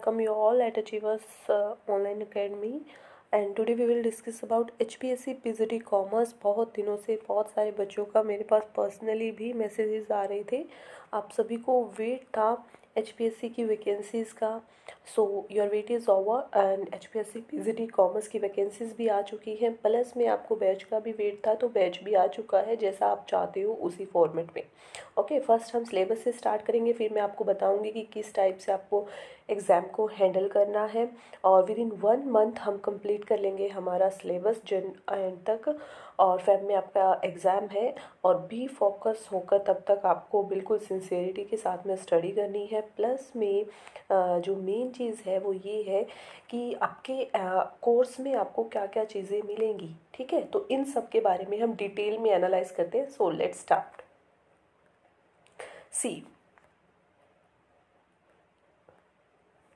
welcome you all at Achievers Online Academy. And today we will discuss about HPSC PGT commerce. बहुत दिनों से बहुत सारे बच्चों का मेरे पास पर्सनली भी मैसेजेस आ रहे थे, आप सभी को वेट था HPSC की वैकेंसीज़ का। So your weight is over and HPSC PGT commerce की वैकेंसीज़ भी आ चुकी हैं, प्लस में आपको बैच का भी वेट था, तो बैच भी आ चुका है जैसा आप चाहते हो उसी फॉर्मेट में। ओके, फर्स्ट हम सिलेबस से स्टार्ट करेंगे, फिर मैं आपको बताऊंगी कि किस टाइप से आपको एग्ज़ाम को हैंडल करना है। और विद इन 1 मंथ हम कंप्लीट कर लेंगे हमारा सिलेबस जन एंड तक, और फेब में आपका एग्ज़ाम है। और बी फोकस होकर तब तक आपको बिल्कुल सिंसेरिटी के साथ में स्टडी करनी है। प्लस में जो मेन चीज़ है वो ये है कि आपके कोर्स में आपको क्या क्या चीज़ें मिलेंगी, ठीक है। तो इन सब के बारे में हम डिटेल में एनालाइज करते हैं। So let's start. See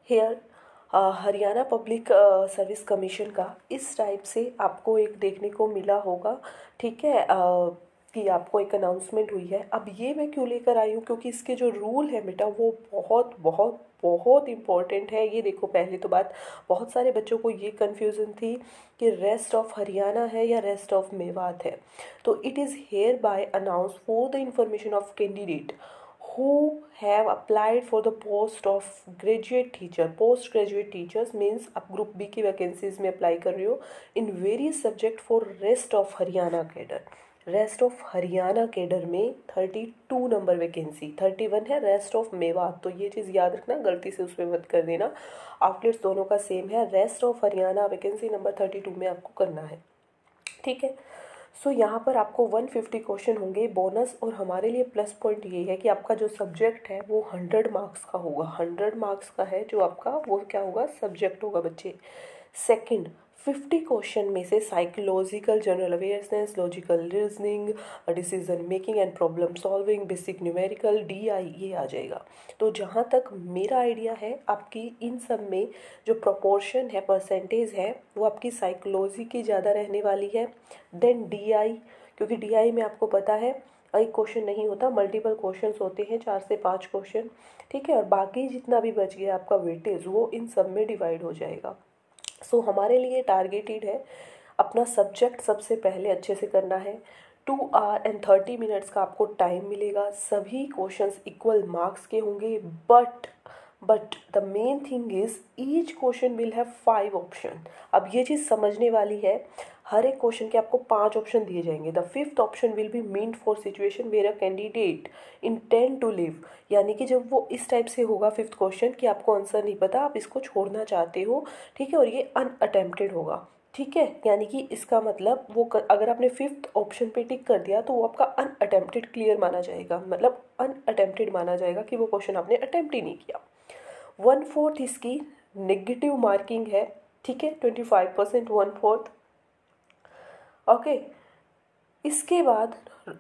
here Haryana public service commission का इस टाइप से आपको एक देखने को मिला होगा, ठीक है, कि आपको एक अनाउंसमेंट हुई है। अब ये मैं क्यों लेकर आई हूँ, क्योंकि इसके जो रूल है बेटा वो बहुत बहुत बहुत इम्पॉर्टेंट है। ये देखो, पहले तो बात, बहुत सारे बच्चों को ये कन्फ्यूज़न थी कि रेस्ट ऑफ हरियाणा है या रेस्ट ऑफ मेवात है। तो it is hereby announce for the information of candidate who have applied for the post of graduate teacher। Post graduate teachers means आप ग्रुप बी की वैकेंसीज में apply कर रहे हो in various subject for rest of Haryana cadre. Rest of Haryana cadre में 32 number vacancy, 31 है rest of Mewat. तो ये चीज़ याद रखना, गलती से उसमें मत कर देना। आउटलेट्स दोनों का सेम है। Rest of Haryana vacancy number 32 में आपको करना है, ठीक है। सो यहाँ पर आपको 150 क्वेश्चन होंगे बोनस। और हमारे लिए प्लस पॉइंट ये है कि आपका जो सब्जेक्ट है वो 100 मार्क्स का होगा। 100 मार्क्स का है जो आपका, वो क्या होगा, सब्जेक्ट होगा बच्चे। सेकंड, 50 क्वेश्चन में से psychological, general awareness, logical reasoning, decision making and problem solving, basic numerical, DI ये आ जाएगा। तो जहाँ तक मेरा आइडिया है, आपकी इन सब में जो प्रोपोर्शन है, परसेंटेज है, वो आपकी साइकोलॉजी की ज़्यादा रहने वाली है। देन DI, क्योंकि DI में आपको पता है एक क्वेश्चन नहीं होता, मल्टीपल क्वेश्चंस होते हैं, 4 से 5 क्वेश्चन, ठीक है। और बाकी जितना भी बच गया आपका वेटेज वो इन सब में डिवाइड हो जाएगा। सो हमारे लिए टारगेटेड है अपना सब्जेक्ट सबसे पहले अच्छे से करना है। 2 hour and 30 minutes का आपको टाइम मिलेगा। सभी क्वेश्चंस इक्वल मार्क्स के होंगे, but the main thing is each question will have 5 option. अब ये चीज़ समझने वाली है, हर एक क्वेश्चन के आपको 5 ऑप्शन दिए जाएंगे। The 5th option will be meant for situation where a candidate intend to leave. यानी कि जब वो इस टाइप से होगा 5th क्वेश्चन कि आपको आंसर नहीं पता, आप इसको छोड़ना चाहते हो, ठीक है, और ये अनअटेम्प्टेड होगा, ठीक है। यानी कि इसका मतलब वो अगर आपने 5th ऑप्शन पे टिक कर दिया तो वो आपका अनअटेम्प्टेड क्लियर माना जाएगा, मतलब अनअटेम्प्टेड माना जाएगा कि वो क्वेश्चन आपने अटेम्प्ट ही नहीं किया। 1/4 इसकी नेगेटिव मार्किंग है, ठीक है, 25%, 1/4। ओके, इसके बाद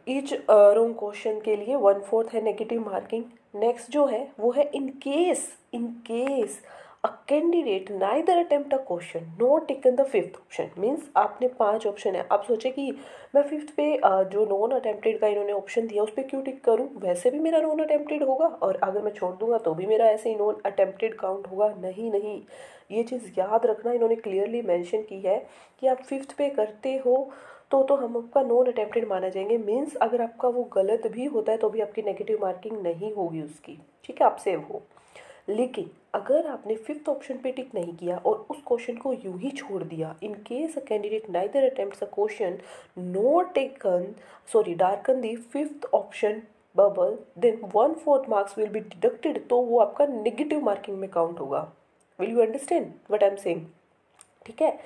ईच रॉन्ग क्वेश्चन के लिए 1/4 है नेगेटिव मार्किंग। नेक्स्ट जो है वो है इन case a candidate neither attempt a question not taken the 5th option. Means आपने 5 ऑप्शन है, आप सोचे कि मैं 5th पे जो नॉन अटेम्प्टेड का इन्होंने ऑप्शन दिया उस पर क्यों टिक करूं, वैसे भी मेरा नॉन अटेम्प्टेड होगा, और अगर मैं छोड़ दूंगा तो भी मेरा ऐसे ही नॉन अटेम्प्टेड काउंट होगा। नहीं, ये चीज़ याद रखना, इन्होंने क्लियरली मेंशन की है कि आप 5th पे करते हो तो हम आपका नॉन अटेम्प्टेड माना जाएंगे। मीन्स अगर आपका वो गलत भी होता है तो भी आपकी नेगेटिव मार्किंग नहीं होगी उसकी, ठीक है, आप सेव हो। लेकिन अगर आपने 5th ऑप्शन पे टिक नहीं किया और उस क्वेश्चन को यूं ही छोड़ दिया, in case a candidate neither attempts a question not taken darken the 5th option bubble, then 1/4 marks will be deducted. तो वो आपका नेगेटिव मार्किंग में काउंट होगा। Will you understand what I am saying, ठीक है।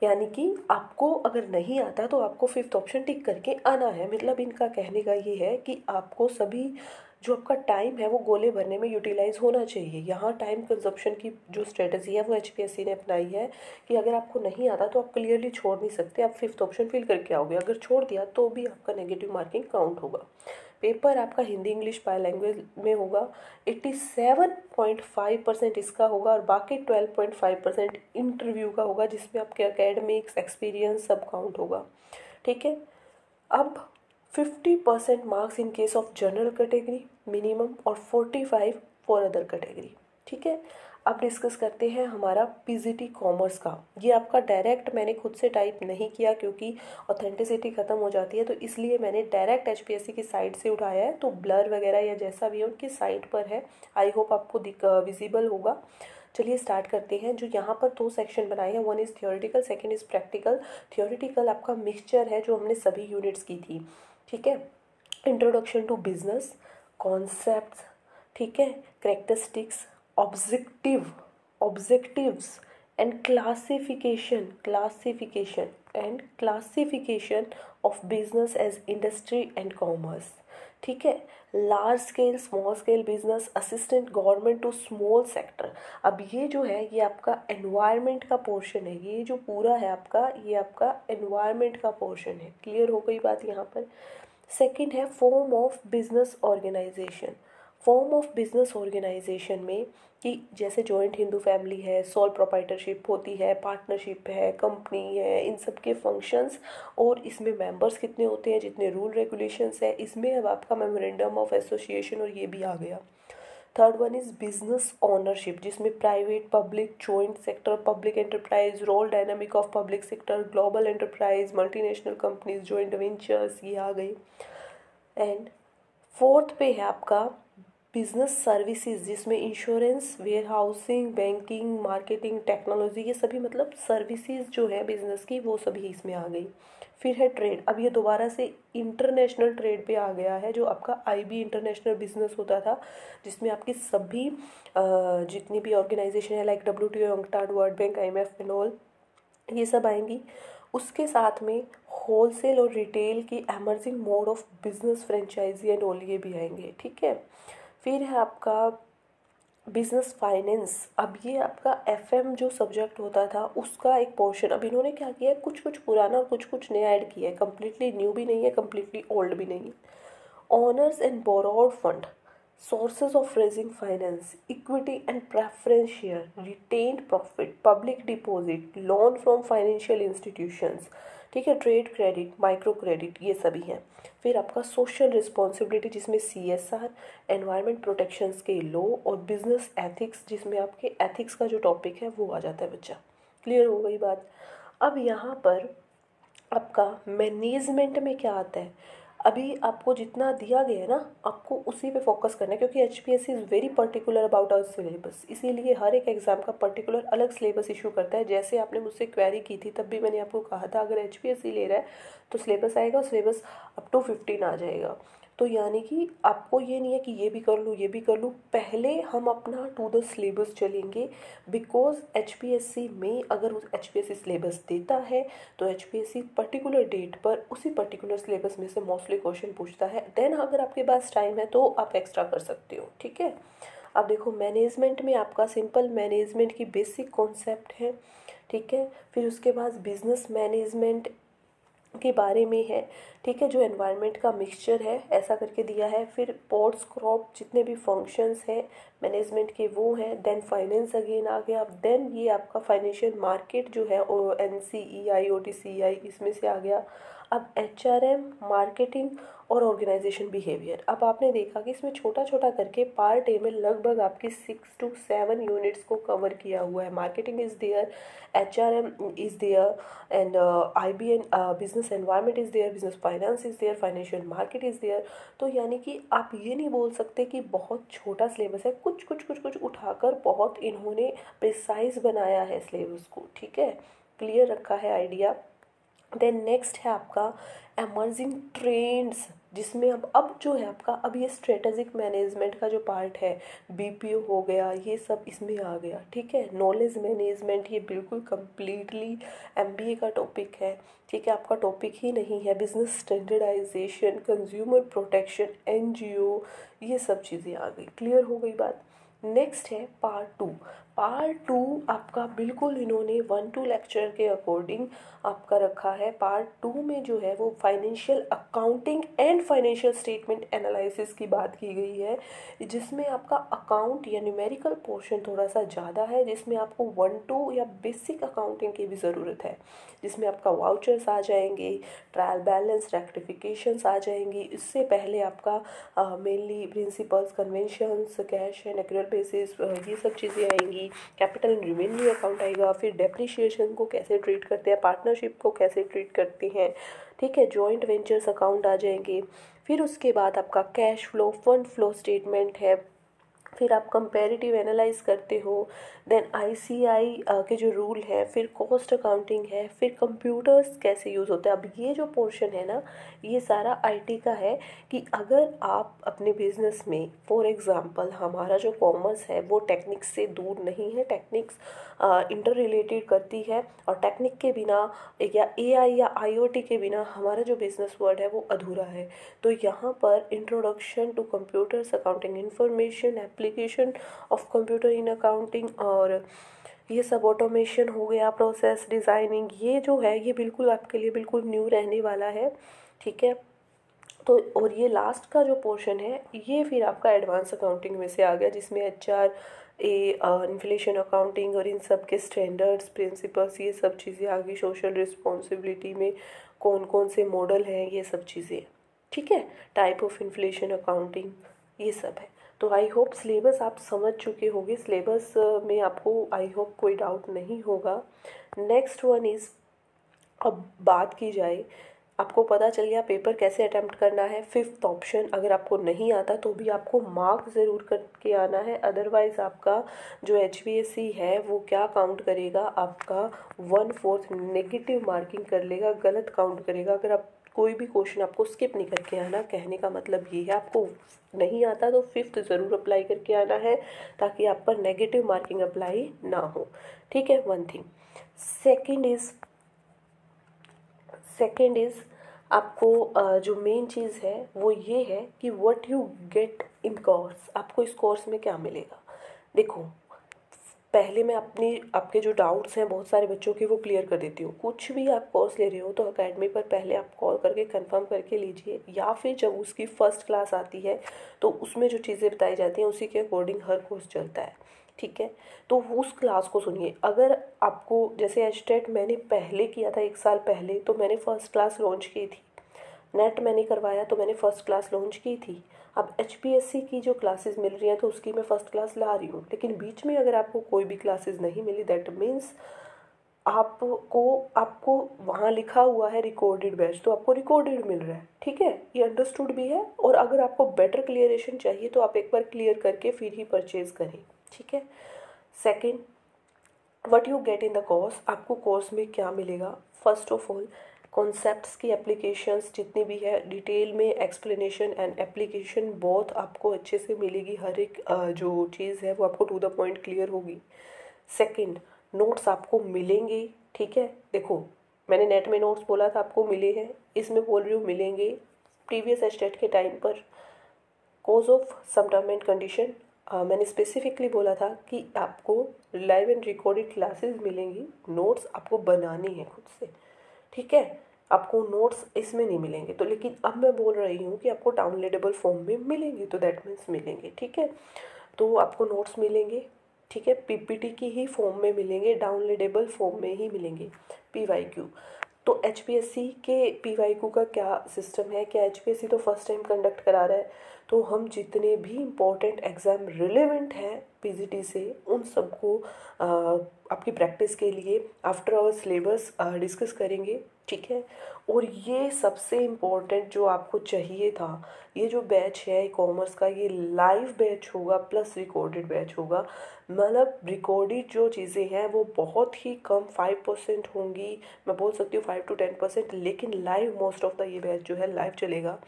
यानी कि आपको अगर नहीं आता तो आपको 5th ऑप्शन टिक करके आना है। मतलब इनका कहने का ये है कि आपको सभी जो आपका टाइम है वो गोले भरने में यूटिलाइज होना चाहिए। यहाँ टाइम कंजप्शन की जो स्ट्रेटजी है वो HPSC ने अपनाई है कि अगर आपको नहीं आता तो आप क्लियरली छोड़ नहीं सकते, आप 5th ऑप्शन फिल करके आओगे। अगर छोड़ दिया तो भी आपका नेगेटिव मार्किंग काउंट होगा। पेपर आपका हिंदी इंग्लिश बाय लैंग्वेज में होगा। 87.5% इसका होगा और बाकी 12.5% इंटरव्यू का होगा, जिसमें आपके एकेडमिक्स एक्सपीरियंस सब काउंट होगा, ठीक है। अब 50% marks in case of general category minimum और 45 फॉर अदर कैटेगरी, ठीक है। अब डिस्कस करते हैं हमारा पीजीटी कॉमर्स का। ये आपका डायरेक्ट मैंने खुद से टाइप नहीं किया क्योंकि ऑथेंटिसिटी ख़त्म हो जाती है, तो इसलिए मैंने डायरेक्ट एचपीएससी की साइट से उठाया है। तो ब्लर वगैरह या जैसा भी है उनकी साइट पर है, आई होप आपको विजिबल होगा। चलिए स्टार्ट करते हैं। जो यहाँ पर दो सेक्शन बनाए हैं, one is theoretical, second is practical. Theoretical आपका मिक्सचर है जो हमने सभी यूनिट्स की थी, ठीक है। इंट्रोडक्शन टू बिजनेस, कॉन्सेप्ट्स, ठीक है, characteristics, objectives and classification of business as industry and commerce, ठीक है। Large scale, small scale business, assistant government to small sector. अब ये जो है ये आपका एनवायरनमेंट का पोर्शन है, ये जो पूरा है आपका, ये आपका एनवायरनमेंट का पोर्शन है। क्लियर हो गई बात यहाँ पर। सेकंड है form of business organisation. Form of business organisation में कि जैसे जॉइंट हिंदू फैमिली है, सोल प्रोप्राइटरशिप होती है, पार्टनरशिप है, कंपनी है, इन सब के फंक्शंस और इसमें मेंबर्स कितने होते हैं, जितने रूल रेगुलेशंस है, इसमें अब आपका मेमोरेंडम ऑफ एसोसिएशन और ये भी आ गया। Third one is business ownership, जिसमें private, public, joint sector, public enterprise, role dynamic of public sector, global enterprise, multinational companies, joint ventures, ये आ गई। एंड फोर्थ पे है आपका बिजनेस सर्विसेज, जिसमें insurance, warehousing, banking, marketing, technology, ये सभी मतलब सर्विसेज जो है बिजनेस की वो सभी इसमें आ गई। फिर है ट्रेड। अब ये दोबारा से इंटरनेशनल ट्रेड पे आ गया है, जो आपका आईबी इंटरनेशनल बिजनेस होता था, जिसमें आपकी सभी जितनी भी ऑर्गेनाइजेशन है like WTO, UNCTAD, world bank, IMF and all, ये सब आएंगी। उसके साथ में होलसेल और रिटेल की emerging mode of business, franchisee and all, ये भी आएंगे, ठीक है। फिर है आपका बिजनेस फाइनेंस। अब ये आपका एफएम जो सब्जेक्ट होता था उसका एक पोर्शन, अब इन्होंने क्या किया है, कुछ कुछ पुराना और कुछ कुछ नया ऐड किया है, कम्प्लीटली न्यू भी नहीं है, कम्प्लीटली ओल्ड भी नहीं है। Honours and borrowed fund, sources of raising finance, equity and preference share, retained profit, public deposit, loan from financial institutions, ठीक है, ट्रेड क्रेडिट, माइक्रो क्रेडिट, ये सभी हैं। फिर आपका सोशल रिस्पॉन्सिबिलिटी, जिसमें CSR, एनवायरनमेंट प्रोटेक्शंस के लॉ और बिजनेस एथिक्स, जिसमें आपके एथिक्स का जो टॉपिक है वो आ जाता है बच्चा। क्लियर हो गई बात। अब यहाँ पर आपका मैनेजमेंट में क्या आता है, अभी आपको जितना दिया गया है ना आपको उसी पे फोकस करना है, क्योंकि HPSC is very particular about our syllabus, इसीलिए हर एक एग्ज़ाम का पर्टिकुलर अलग सिलेबस इशू करता है। जैसे आपने मुझसे क्वेरी की थी तब भी मैंने आपको कहा था अगर HPSC ले रहा है तो सिलेबस आएगा और सिलेबस अप टू 15 आ जाएगा। तो यानी कि आपको ये नहीं है कि ये भी कर लूँ ये भी कर लूँ, पहले हम अपना टू द सिलेबस चलेंगे। बिकॉज HPSC में अगर उस HPSC सिलेबस देता है तो HPSC पर्टिकुलर डेट पर उसी पर्टिकुलर सिलेबस में से मोस्टली क्वेश्चन पूछता है। देन अगर आपके पास टाइम है तो आप एक्स्ट्रा कर सकते हो, ठीक है। अब देखो मैनेजमेंट में आपका सिंपल मैनेजमेंट की बेसिक कॉन्सेप्ट है, ठीक है। फिर उसके बाद बिजनेस मैनेजमेंट के बारे में है, ठीक है, जो एनवायरनमेंट का मिक्सचर है ऐसा करके दिया है। फिर पोर्ट्स, क्रॉप, जितने भी फंक्शंस हैं मैनेजमेंट के वो हैं। देन फाइनेंस अगेन आ गया। देन ये आपका फाइनेंशियल मार्केट जो है NCEI, OTCEI, इसमें से आ गया। अब HRM, मार्केटिंग और ऑर्गेनाइजेशन बिहेवियर। अब आपने देखा कि इसमें छोटा छोटा करके पार्ट ए में लगभग आपकी 6 to 7 यूनिट्स को कवर किया हुआ है। Marketing is there, HRM is there and IBN business environment is there, business finance is there, financial market is there. तो यानी कि आप ये नहीं बोल सकते कि बहुत छोटा सिलेबस है, कुछ कुछ कुछ कुछ उठाकर बहुत इन्होंने प्रिसाइज बनाया है सिलेबस को, ठीक है। क्लियर रखा है आइडिया। देन नेक्स्ट है आपका एमर्जिंग ट्रेंड्स, जिसमें अब जो है आपका अब ये स्ट्रेटेजिक मैनेजमेंट का जो पार्ट है, BPO हो गया, ये सब इसमें आ गया, ठीक है। नॉलेज मैनेजमेंट ये बिल्कुल कम्प्लीटली MBA का टॉपिक है, ठीक है, आपका टॉपिक ही नहीं है। Business standardisation, consumer protection, NGO, ये सब चीज़ें आ गई। क्लियर हो गई बात। नेक्स्ट है पार्ट 2। पार्ट 2 आपका बिल्कुल इन्होंने 1-2 लेक्चर के अकॉर्डिंग आपका रखा है। पार्ट 2 में जो है वो financial accounting and financial statement analysis की बात की गई है, जिसमें आपका अकाउंट या न्यूमेरिकल पोर्शन थोड़ा सा ज़्यादा है, जिसमें आपको 1-2 या बेसिक अकाउंटिंग की भी ज़रूरत है, जिसमें आपका वाउचर्स आ जाएंगे, ट्रायल बैलेंस, रेक्टिफिकेशंस आ जाएंगी। इससे पहले आपका mainly principles, conventions, cash and accurate basis, ये सब चीज़ें आएंगी। कैपिटल एंड रेवेन्यू अकाउंट आएगा, फिर डेप्रिशिएशन को कैसे ट्रीट करते हैं, पार्टनरशिप को कैसे ट्रीट करते हैं, ठीक है, जॉइंट वेंचर्स अकाउंट आ जाएंगे। फिर उसके बाद आपका cash flow, fund flow statement है, फिर आप कंपैरेटिव एनालाइज करते हो, देन आईसीआई के जो रूल है, फिर कॉस्ट अकाउंटिंग है, फिर कंप्यूटर्स कैसे यूज़ होते हैं। अब ये जो पोर्शन है ना, ये सारा आईटी का है कि अगर आप अपने बिजनेस में, फॉर एग्जांपल हमारा जो कॉमर्स है वो टेक्निक्स से दूर नहीं है, टेक्निक्स इंटर रिलेटेड करती है, और टेक्निक के बिना या एआई या आईओटी के बिना हमारा जो बिजनेस वर्ड है वो अधूरा है। तो यहाँ पर introduction to computers accounting information, application of computer in accounting, और ये सब ऑटोमेशन हो गया, प्रोसेस डिज़ाइनिंग, ये जो है ये बिल्कुल आपके लिए बिल्कुल न्यू रहने वाला है, ठीक है। तो और ये लास्ट का जो पोर्शन है ये फिर आपका एडवांस अकाउंटिंग में से आ गया, जिसमें एचआर, इन्फ्लेशन अकाउंटिंग और इन सब के स्टैंडर्ड्स, प्रिंसिपल्स, ये सब चीज़ें आ गई। सोशल रिस्पॉन्सिबिलिटी में कौन कौन से मॉडल हैं, ये सब चीज़ें, ठीक है, टाइप ऑफ इन्फ्लेशन अकाउंटिंग, ये सब है। तो आई होप सिलेबस आप समझ चुके होंगे, सिलेबस में आपको आई होप कोई डाउट नहीं होगा। नेक्स्ट वन इज़, अब बात की जाए, आपको पता चल गया पेपर कैसे अटेम्प्ट करना है। फिफ्थ ऑप्शन, अगर आपको नहीं आता तो भी आपको मार्क ज़रूर करके आना है, अदरवाइज़ आपका जो HBSC है वो क्या काउंट करेगा, आपका 1/4 नेगेटिव मार्किंग कर लेगा, गलत काउंट करेगा। अगर आप कोई भी क्वेश्चन आपको स्किप नहीं करके आना, कहने का मतलब ये है आपको नहीं आता तो फिफ्थ ज़रूर अप्लाई करके आना है, ताकि आप पर नेगेटिव मार्किंग अप्लाई ना हो, ठीक है, वन थिंग। सेकेंड इज़ आपको जो मेन चीज़ है वो ये है कि what you get in course, आपको इस कोर्स में क्या मिलेगा। देखो, पहले मैं आपके जो डाउट्स हैं बहुत सारे बच्चों के वो क्लियर कर देती हूँ। कुछ भी आप कोर्स ले रहे हो तो एकेडमी पर पहले आप कॉल करके कंफर्म करके लीजिए, या फिर जब उसकी फ़र्स्ट क्लास आती है तो उसमें जो चीज़ें बताई जाती हैं उसी के अकॉर्डिंग हर कोर्स चलता है, ठीक है। तो उस क्लास को सुनिए। अगर आपको, जैसे एचटेट मैंने पहले किया था 1 साल पहले, तो मैंने फ़र्स्ट क्लास लॉन्च की थी, नेट मैंने करवाया तो मैंने फ़र्स्ट क्लास लॉन्च की थी। अब HPSC की जो क्लासेस मिल रही हैं तो उसकी मैं फ़र्स्ट क्लास ला रही हूँ, लेकिन बीच में अगर आपको कोई भी क्लासेस नहीं मिली, दैट मीन्स आपको वहाँ लिखा हुआ है रिकॉर्डेड बैच, तो आपको रिकॉर्डेड मिल रहा है, ठीक है, ये अंडरस्टूड भी है। और अगर आपको बेटर क्लियरेशन चाहिए तो आप एक बार क्लियर करके फिर ही परचेज करें, ठीक है। Second, what you get in the course, आपको कोर्स में क्या मिलेगा। फर्स्ट ऑफ ऑल, कॉन्सेप्ट्स की एप्लीकेशंस जितनी भी है डिटेल में एक्सप्लेनेशन एंड एप्लीकेशन बोथ आपको अच्छे से मिलेगी। हर एक जो चीज़ है वो आपको टू द पॉइंट क्लियर होगी। सेकंड, नोट्स आपको मिलेंगे, ठीक है। देखो, मैंने नेट में नोट्स बोला था आपको मिले हैं, इसमें बोल रही हूँ मिलेंगे। प्रीवियस एस्टेट के टाइम पर cause of some term and condition, मैंने स्पेसिफिकली बोला था कि आपको लाइव एंड रिकॉर्डेड क्लासेस मिलेंगी, नोट्स आपको बनानी है खुद से, ठीक है। आपको नोट्स इसमें नहीं मिलेंगे तो, लेकिन अब मैं बोल रही हूँ कि आपको डाउनलोडेबल फॉर्म में मिलेंगे, तो दैट मीन्स मिलेंगे, ठीक है। तो आपको नोट्स मिलेंगे, ठीक है, PPT की ही फॉर्म में मिलेंगे, डाउनलोडेबल फॉर्म में ही मिलेंगे। PYQ, तो HPSC के PYQ का क्या सिस्टम है, क्या HPSC तो फर्स्ट टाइम कंडक्ट करा रहा है, तो हम जितने भी इम्पोर्टेंट एग्ज़ाम रिलेवेंट हैं PGT से उन सबको आपकी प्रैक्टिस के लिए आफ्टर आवर सिलेबस डिस्कस करेंगे, ठीक है। और ये सबसे इम्पोर्टेंट जो आपको चाहिए था, ये जो बैच है कॉमर्स का, ये लाइव बैच होगा प्लस रिकॉर्डेड बैच होगा। मतलब रिकॉर्डेड जो चीज़ें हैं वो बहुत ही कम 5% होंगी, मैं बोल सकती हूँ 5 to 10%, लेकिन लाइव मोस्ट ऑफ द ये बैच जो है लाइव चलेगा।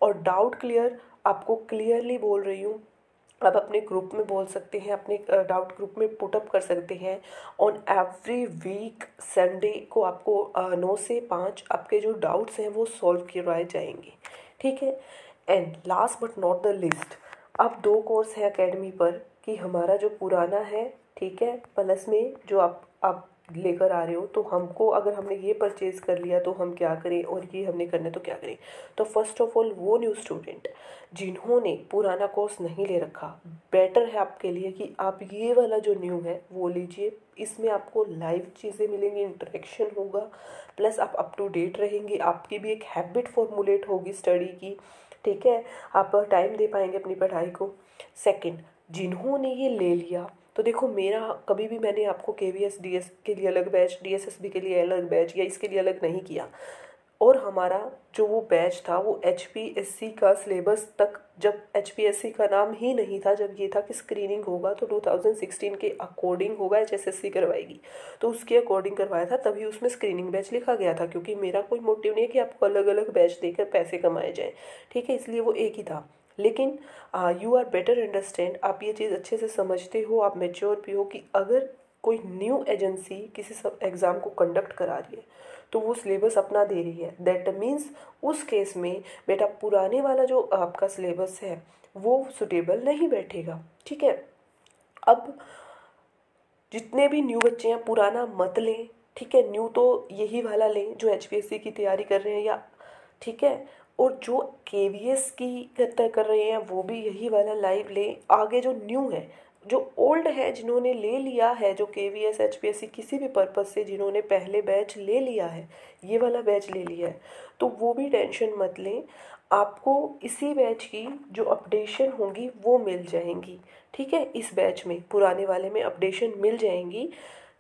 और डाउट क्लियर, आपको क्लियरली बोल रही हूँ, आप अपने ग्रुप में बोल सकते हैं, अपने डाउट ग्रुप में पुटअप कर सकते हैं। ऑन एवरी वीक संडे को आपको 9 से 5 आपके जो डाउट्स हैं वो सॉल्व करवाए जाएंगे, ठीक है। And last but not the list, अब 2 कोर्स है एकेडमी पर कि हमारा जो पुराना है, ठीक है, प्लस में जो आप लेकर आ रहे हो, तो हमको अगर हमने ये परचेज़ कर लिया तो हम क्या करें, और ये हमने करना है तो क्या करें। तो फर्स्ट ऑफ ऑल, वो न्यू स्टूडेंट जिन्होंने पुराना कोर्स नहीं ले रखा, बेटर है आपके लिए कि आप ये वाला जो न्यू है वो लीजिए। इसमें आपको लाइव चीज़ें मिलेंगी, इंटरेक्शन होगा, प्लस आप अप टू डेट रहेंगे, आपकी भी एक हैबिट फॉर्मुलेट होगी स्टडी की, ठीक है, आप टाइम दे पाएंगे अपनी पढ़ाई को। सेकंड, जिन्होंने ये ले लिया तो देखो मेरा कभी भी मैंने आपको KVS DS के लिए अलग बैच, DSSB के लिए अलग बैच या इसके लिए अलग नहीं किया। और हमारा जो वो बैच था वो HPSC का सिलेबस तक, जब HPSC का नाम ही नहीं था, जब ये था कि स्क्रीनिंग होगा तो 2016 के अकॉर्डिंग होगा, HSSC करवाएगी, तो उसके अकॉर्डिंग करवाया था, तभी उसमें स्क्रीनिंग बैच लिखा गया था। क्योंकि मेरा कोई मोटिव नहीं है कि आपको अलग अलग बैच देकर पैसे कमाए जाएँ, ठीक है, इसलिए वो एक ही था। लेकिन यू आर बेटर अंडरस्टैंड, आप ये चीज़ अच्छे से समझते हो, आप मेच्योर भी हो कि अगर कोई न्यू एजेंसी किसी सब एग्ज़ाम को कंडक्ट करा रही है तो वो सिलेबस अपना दे रही है, दैट मीन्स उस केस में बेटा पुराने वाला जो आपका सिलेबस है वो सुटेबल नहीं बैठेगा, ठीक है। अब जितने भी न्यू बच्चे हैं पुराना मत लें, ठीक है, न्यू तो यही वाला लें जो HPSC की तैयारी कर रहे हैं, या ठीक है, और जो KVS की कर रहे हैं वो भी यही वाला लाइव लें। आगे जो न्यू है, जो ओल्ड है, जिन्होंने ले लिया है, जो KVS HPSC किसी भी पर्पज़ से जिन्होंने पहले बैच ले लिया है, ये वाला बैच ले लिया है, तो वो भी टेंशन मत लें, आपको इसी बैच की जो अपडेशन होंगी वो मिल जाएंगी, ठीक है। इस बैच में पुराने वाले में अपडेशन मिल जाएंगी,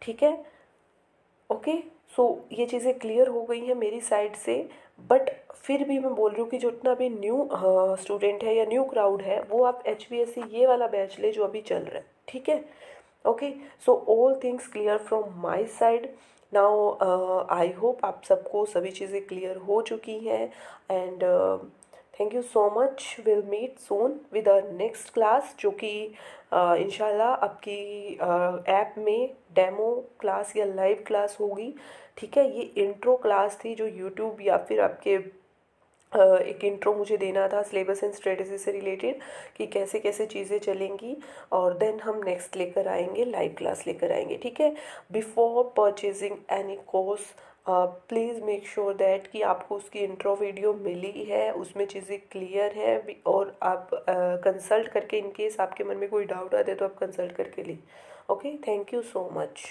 ठीक है। ओके, सो ये चीज़ें क्लियर हो गई हैं मेरी साइड से। बट फिर भी मैं बोल रही हूँ कि जो इतना भी न्यू स्टूडेंट है या न्यू क्राउड है वो आप HPSC ये वाला बैच ले जो अभी चल रहा है, ठीक है। Okay, so all things clear from my side now. I hope आप सबको सभी चीज़ें क्लियर हो चुकी हैं, and thank you so much. Will meet soon with a next class, जो कि इंशाल्लाह आपकी ऐप में डेमो क्लास या लाइव क्लास होगी, ठीक है। ये इंट्रो क्लास थी जो यूट्यूब या फिर आपके एक इंट्रो मुझे देना था सिलेबस एंड स्ट्रेटजी से रिलेटेड कि कैसे कैसे चीज़ें चलेंगी, और देन हम नेक्स्ट लेकर आएंगे, लाइव क्लास लेकर आएंगे, ठीक है। Before purchasing any course please make sure that कि आपको उसकी इंट्रो वीडियो मिली है, उसमें चीज़ें क्लियर है, और आप कंसल्ट करके, इन केस आपके मन में कोई डाउट आते तो आप कंसल्ट करके लें। Okay, thank you so much.